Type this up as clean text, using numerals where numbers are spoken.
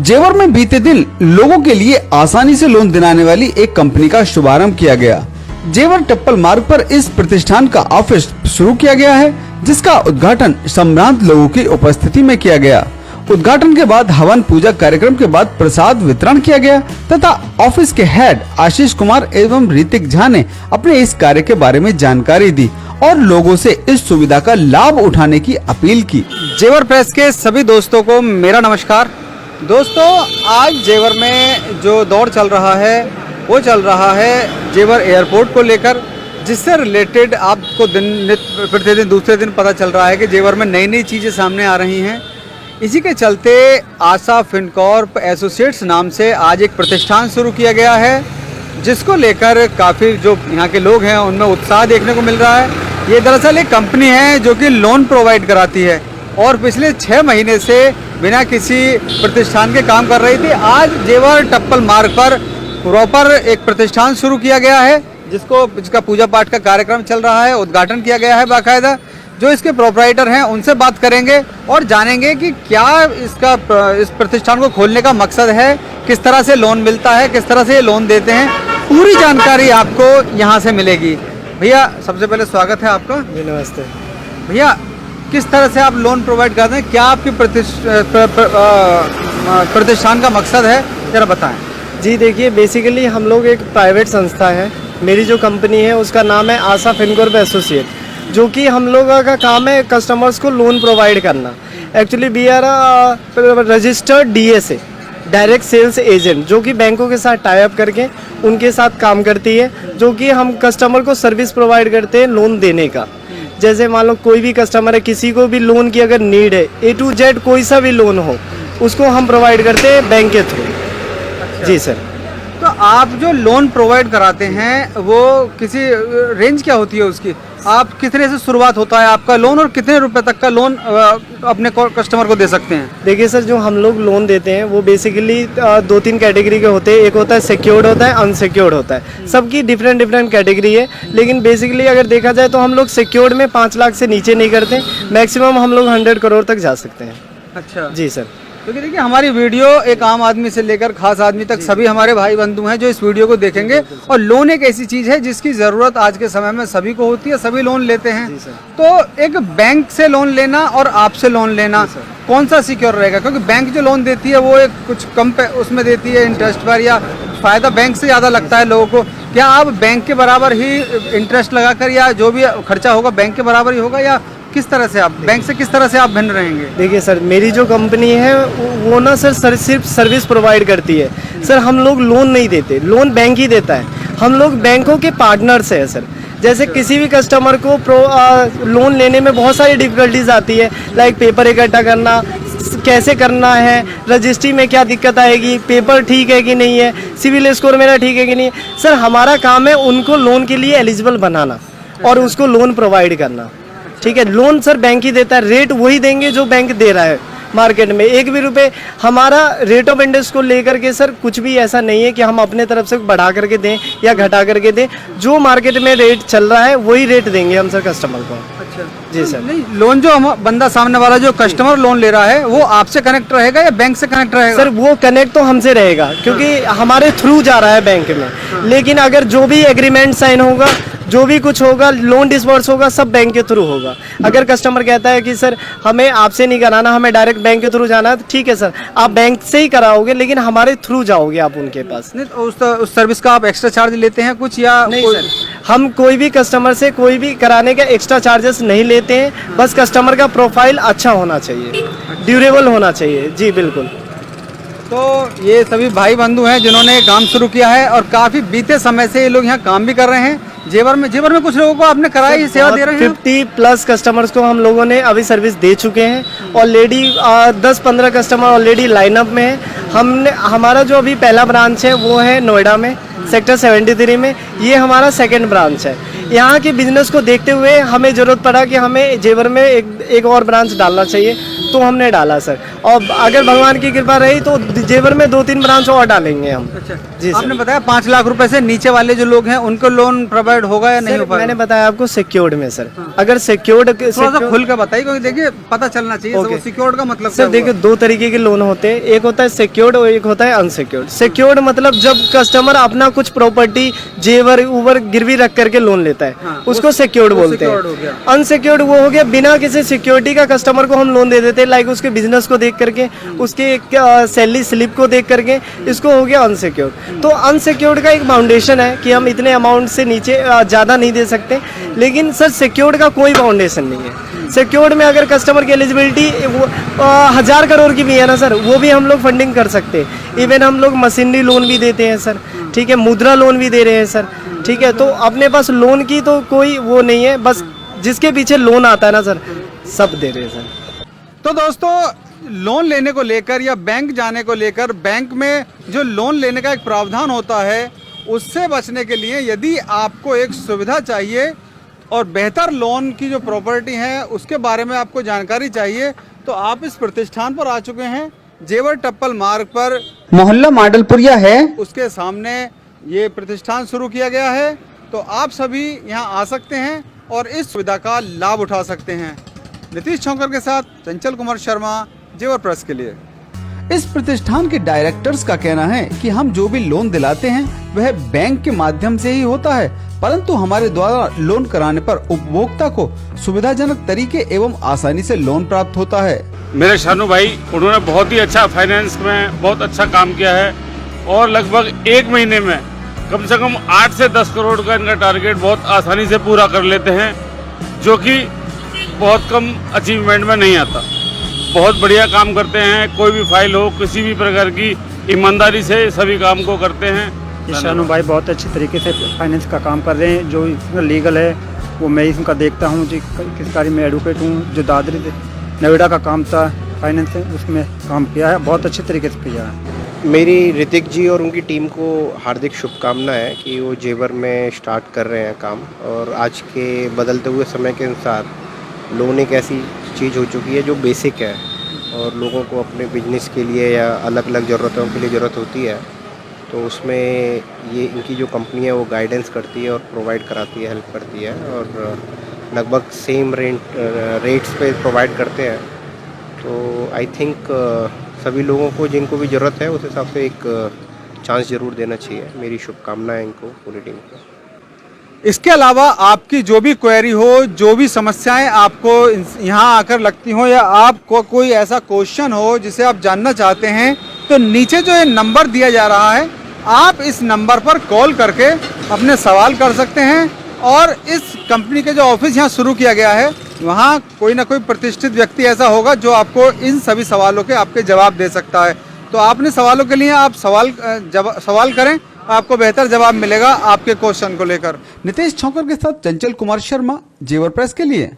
जेवर में बीते दिन लोगों के लिए आसानी से लोन दिलाने वाली एक कंपनी का शुभारंभ किया गया। जेवर टप्पल मार्ग पर इस प्रतिष्ठान का ऑफिस शुरू किया गया है, जिसका उद्घाटन सम्भ्रांत लोगों की उपस्थिति में किया गया। उद्घाटन के बाद हवन पूजा कार्यक्रम के बाद प्रसाद वितरण किया गया तथा ऑफिस के हेड आशीष कुमार एवं ऋतिक झा ने अपने इस कार्य के बारे में जानकारी दी और लोगों से इस सुविधा का लाभ उठाने की अपील की। जेवर प्रेस के सभी दोस्तों को मेरा नमस्कार। दोस्तों, आज जेवर में जो दौर चल रहा है वो चल रहा है जेवर एयरपोर्ट को लेकर, जिससे रिलेटेड आपको प्रतिदिन दूसरे दिन पता चल रहा है कि जेवर में नई नई चीज़ें सामने आ रही हैं। इसी के चलते आशा फिनकॉर्प एसोसिएट्स नाम से आज एक प्रतिष्ठान शुरू किया गया है, जिसको लेकर काफ़ी जो यहाँ के लोग हैं उनमें उत्साह देखने को मिल रहा है। ये दरअसल एक कंपनी है जो कि लोन प्रोवाइड कराती है और पिछले 6 महीने से बिना किसी प्रतिष्ठान के काम कर रही थी। आज जेवर टप्पल मार्ग पर प्रॉपर एक प्रतिष्ठान शुरू किया गया है, जिसका पूजा पाठ का कार्यक्रम चल रहा है, उद्घाटन किया गया है बाकायदा। जो इसके प्रोपराइटर हैं उनसे बात करेंगे और जानेंगे कि क्या इस प्रतिष्ठान को खोलने का मकसद है, किस तरह से लोन मिलता है, किस तरह से ये लोन देते हैं। पूरी जानकारी आपको यहाँ से मिलेगी। भैया, सबसे पहले स्वागत है आपका। जी नमस्ते। भैया, किस तरह से आप लोन प्रोवाइड करते हैं, क्या आपकी प्रतिष्ठान का मकसद है, जरा बताएं। जी देखिए, बेसिकली हम लोग एक प्राइवेट संस्था है। मेरी जो कंपनी है उसका नाम है आशा फिनकॉर्प एसोसिएट, जो कि हम लोगों का काम है कस्टमर्स को लोन प्रोवाइड करना। Actually we are registered DSA, direct sales agent, जो कि बैंकों के साथ टाई अप करके उनके साथ काम करती है, जो कि हम कस्टमर को सर्विस प्रोवाइड करते हैं लोन देने का। जैसे मान लो कोई भी कस्टमर है, किसी को भी लोन की अगर नीड है, A to Z कोई सा भी लोन हो, उसको हम प्रोवाइड करते हैं बैंक के थ्रू। अच्छा। जी सर। तो आप जो लोन प्रोवाइड कराते हैं वो किसी रेंज क्या होती है उसकी? आप कितने से शुरुआत होता है आपका लोन और कितने रुपए तक का लोन अपने कस्टमर को दे सकते हैं? देखिए सर, जो हम लोग लोन देते हैं वो बेसिकली 2-3 कैटेगरी के होते हैं। एक होता है सिक्योर्ड, होता है अनसिक्योर्ड होता है। सबकी डिफरेंट कैटेगरी है, लेकिन बेसिकली अगर देखा जाए तो हम लोग सिक्योर्ड में 5 लाख से नीचे नहीं करते। मैक्सिमम हम लोग 100 करोड़ तक जा सकते हैं। अच्छा जी सर। क्योंकि देखिए, हमारी वीडियो एक आम आदमी से लेकर खास आदमी तक सभी हमारे भाई बंधु हैं जो इस वीडियो को देखेंगे। और लोन एक ऐसी चीज़ है जिसकी ज़रूरत आज के समय में सभी को होती है, सभी लोन लेते हैं। तो एक बैंक से लोन लेना और आपसे लोन लेना, कौन सा सिक्योर रहेगा? क्योंकि बैंक जो लोन देती है वो एक कुछ कम उसमें देती है इंटरेस्ट पर, या फ़ायदा बैंक से ज़्यादा लगता है लोगों को। क्या आप बैंक के बराबर ही इंटरेस्ट लगाकर, या जो भी खर्चा होगा बैंक के बराबर ही होगा, या किस तरह से आप बैंक से किस तरह से आप भिन्न रहेंगे? देखिए सर, मेरी जो कंपनी है वो ना सर सिर्फ सर्विस प्रोवाइड करती है सर। हम लोग लोन नहीं देते, लोन बैंक ही देता है। हम लोग बैंकों के पार्टनर्स हैं सर। जैसे किसी भी कस्टमर को लोन लेने में बहुत सारी डिफिकल्टीज आती है, लाइक पेपर इकट्ठा करना, कैसे करना है, रजिस्ट्री में क्या दिक्कत आएगी, पेपर ठीक है कि नहीं है, सिविल स्कोर मेरा ठीक है कि नहीं है। सर, हमारा काम है उनको लोन के लिए एलिजिबल बनाना और उसको लोन प्रोवाइड करना। ठीक है, लोन सर बैंक ही देता है। रेट वही देंगे जो बैंक दे रहा है मार्केट में। 1 भी रुपए हमारा रेट ऑफ इंटरेस्ट को लेकर के सर कुछ भी ऐसा नहीं है कि हम अपने तरफ से बढ़ा करके दें या घटा करके दें। जो मार्केट में रेट चल रहा है वही रेट देंगे हम सर कस्टमर को। अच्छा जी सर। नहीं, लोन जो हम बंदा सामने वाला जो कस्टमर लोन ले रहा है वो आपसे कनेक्ट रहेगा या बैंक से कनेक्ट रहेगा? सर, वो कनेक्ट तो हमसे रहेगा क्योंकि हमारे थ्रू जा रहा है बैंक में। लेकिन अगर जो भी एग्रीमेंट साइन होगा, जो भी कुछ होगा, लोन डिसबर्स होगा, सब बैंक के थ्रू होगा। अगर कस्टमर कहता है कि सर हमें आपसे नहीं कराना, हमें डायरेक्ट बैंक के थ्रू जाना है, तो ठीक है सर, आप बैंक से ही कराओगे, लेकिन हमारे थ्रू जाओगे आप उनके पास। नहीं, तो उस सर्विस का आप एक्स्ट्रा चार्ज लेते हैं कुछ, या नहीं सर, हम कोई भी कस्टमर से कोई भी कराने का एक्स्ट्रा चार्जेस नहीं लेते हैं। बस कस्टमर का प्रोफाइल अच्छा होना चाहिए, ड्यूरेबल होना चाहिए। जी बिल्कुल। तो ये सभी भाई बंधु हैं जिन्होंने काम शुरू किया है और काफ़ी बीते समय से ये लोग यहाँ काम भी कर रहे हैं। जेवर में कुछ लोगों को आपने कराई सेवा दे रहे हैं? 50+ कस्टमर्स को हम लोगों ने अभी सर्विस दे चुके हैं। ऑलरेडी 10-15 कस्टमर ऑलरेडी लाइनअप में है। हमारा जो अभी पहला ब्रांच है वो है नोएडा में, सेक्टर 73 में। ये हमारा सेकंड ब्रांच है। यहाँ के बिजनेस को देखते हुए हमें ज़रूरत पड़ा कि हमें जेवर में एक और ब्रांच डालना चाहिए, तो हमने डाला सर। और अगर भगवान की कृपा रही तो जेवर में 2-3 ब्रांच और डालेंगे हम। अच्छा जी सर। आपने बताया 5 लाख रुपए से नीचे वाले जो लोग हैं उनको लोन प्रोवाइड होगा या नहीं सर, हो पाएगा? मैंने बताया आपको सिक्योर्ड में सर, अगर सिक्योर्ड थोड़ा सा खुल के बताइए क्योंकि देखिए पता चलना चाहिए ओके। सिक्योर्ड का मतलब सर क्या देखिए हुआ? 2 तरीके के लोन होते हैं, एक होता है सिक्योर्ड और एक होता है अनसिक्योर्ड। सिक्योर्ड मतलब जब कस्टमर अपना कुछ प्रॉपर्टी जेवर उवर गिरवी रख करके लोन लेता है, हाँ, उसको सिक्योर्ड वो बोलते secured हो हैं। गया। अनसिक्योर्ड वो हो गया बिना किसी सिक्योरिटी का कस्टमर को हम लोन दे देते हैं, लाइक उसके बिजनेस को देख करके, उसके सैलरी स्लिप को देख करके, इसको हो गया अनसिक्योर्ड। तो अनसिक्योर्ड का एक फाउंडेशन है कि हम इतने अमाउंट से नीचे ज़्यादा नहीं दे सकते, लेकिन सर सिक्योर्ड का कोई फाउंडेशन नहीं है। सिक्योर्ड में अगर कस्टमर की एलिजिबिलिटी 1000 करोड़ की भी है ना सर, वो भी हम लोग फंडिंग कर सकते हैं। इवन हम लोग मशीनरी लोन भी देते हैं सर, ठीक है, मुद्रा लोन भी दे रहे हैं सर, ठीक है। तो अपने पास लोन की तो कोई वो नहीं है, बस जिसके पीछे लोन आता है ना सर, सब दे रहे हैं सर। तो दोस्तों लोन लेने को लेकर या बैंक जाने को लेकर बैंक में जो लोन लेने का एक प्रावधान होता है उससे बचने के लिए यदि आपको एक सुविधा चाहिए और बेहतर लोन की जो प्रॉपर्टी है उसके बारे में आपको जानकारी चाहिए तो आप इस प्रतिष्ठान पर आ चुके हैं। जेवर टप्पल मार्ग पर मोहल्ला माडलपुरिया है, उसके सामने ये प्रतिष्ठान शुरू किया गया है। तो आप सभी यहाँ आ सकते हैं और इस सुविधा का लाभ उठा सकते हैं। नीतीश छौंकर के साथ चंचल कुमार शर्मा, जेवर प्रेस के लिए। इस प्रतिष्ठान के डायरेक्टर्स का कहना है कि हम जो भी लोन दिलाते हैं वह बैंक के माध्यम से ही होता है, परंतु हमारे द्वारा लोन कराने पर उपभोक्ता को सुविधाजनक तरीके एवं आसानी से लोन प्राप्त होता है। मेरे शानू भाई उन्होंने बहुत ही अच्छा फाइनेंस में बहुत अच्छा काम किया है और लगभग 1 महीने में कम से कम 8 से 10 करोड़ का इनका टारगेट बहुत आसानी से पूरा कर लेते हैं, जो कि बहुत कम अचीवमेंट में नहीं आता। बहुत बढ़िया काम करते हैं, कोई भी फाइल हो किसी भी प्रकार की ईमानदारी से सभी काम को करते हैं। शानू भाई बहुत अच्छी तरीके से फाइनेंस का काम कर रहे हैं, जो इसमें लीगल है वो मैं इसका देखता हूँ। जो किस कार्य में एडवोकेट हूँ, जो दादरी नोएडा का काम था फाइनेंस से उसमें काम किया है, बहुत अच्छे तरीके से किया है। मेरी ऋतिक जी और उनकी टीम को हार्दिक शुभकामनाएं है कि वो जेवर में स्टार्ट कर रहे हैं काम। और आज के बदलते हुए समय के अनुसार लोन एक ऐसी चीज़ हो चुकी है जो बेसिक है और लोगों को अपने बिजनेस के लिए या अलग अलग ज़रूरतों के लिए ज़रूरत होती है। तो उसमें ये इनकी जो कंपनी है वो गाइडेंस करती है और प्रोवाइड कराती है, हेल्प करती है और लगभग सेम रेट्स पे प्रोवाइड करते हैं। तो आई थिंक सभी लोगों को जिनको भी ज़रूरत है उस हिसाब से एक चांस ज़रूर देना चाहिए। मेरी शुभकामनाएं इनको, पूरी टीम को। इसके अलावा आपकी जो भी क्वेरी हो, जो भी समस्याएं आपको यहाँ आकर लगती हो या आपको कोई ऐसा क्वेश्चन हो जिसे आप जानना चाहते हैं, तो नीचे जो ये नंबर दिया जा रहा है आप इस नंबर पर कॉल करके अपने सवाल कर सकते हैं। और इस कंपनी के जो ऑफिस यहाँ शुरू किया गया है वहाँ कोई ना कोई प्रतिष्ठित व्यक्ति ऐसा होगा जो आपको इन सभी सवालों के आपके जवाब दे सकता है। तो आपने सवालों के लिए आप सवाल करें, आपको बेहतर जवाब मिलेगा आपके क्वेश्चन को लेकर। नितेश छौकर के साथ चंचल कुमार शर्मा, जेवर प्रेस के लिए।